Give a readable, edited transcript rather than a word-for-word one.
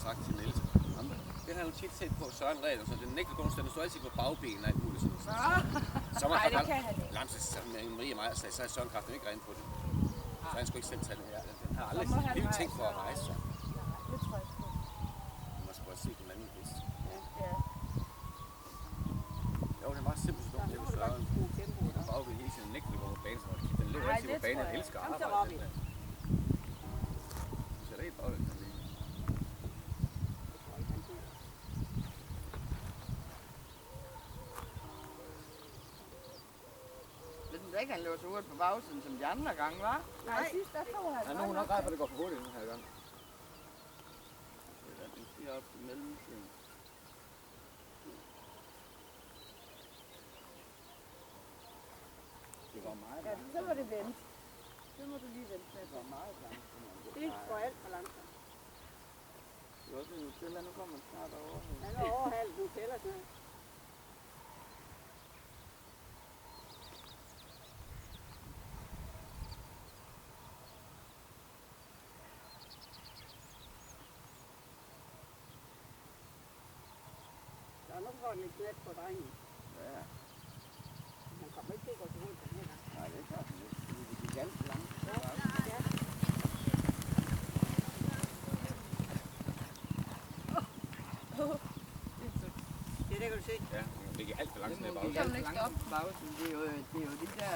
sagt til Niels. Det har jeg jo tit set på Søren Rehn, så den nægtegrund, den står altid på bagbenene og alt muligt sådan. Nej, det kan han ikke. Lamse med Marie og mig, så er Søren kraften ikke rent på det. Så han skulle ikke selv tage den. Den har Så aldrig må han helt rejse tænkt for at sig. rejse sig. Nej, det tror jeg ikke på. Man skal bare se den anden hest. Ja. Jo, det er meget simpelt så dumt, det er Søren. På bagben hele tiden nægter går på banen, så den lever Nej, altid det på banen, tror han jeg. elsker Jamen, så arbejde. var vi. Så det er bare Jeg synes ikke, han løber så hurtigt på bagsiden som de andre gange, var? Nej, sidst der tog han. der er nogen nok ret, for det går for hurtigt den her gang. Det er den stiger op til mellemtiden. Det var meget Ja, så må det vente. Så må du lige vente med det. var meget langsomt. Det går alt for langsomt. Det var også en Nutella, nu kommer den snart over. Han er overhalet, du tæller til. Så nu får den lidt let på drengen. Ja, Han kommer ikke til at gå til hurtigt den her gang. nej, det er klart. Det gik alt for langt. Det er det, kan du se. Ja, det gik alt for langsomt ned i Det bagsiden. er alt for langsomt på bagsiden. Det er jo de der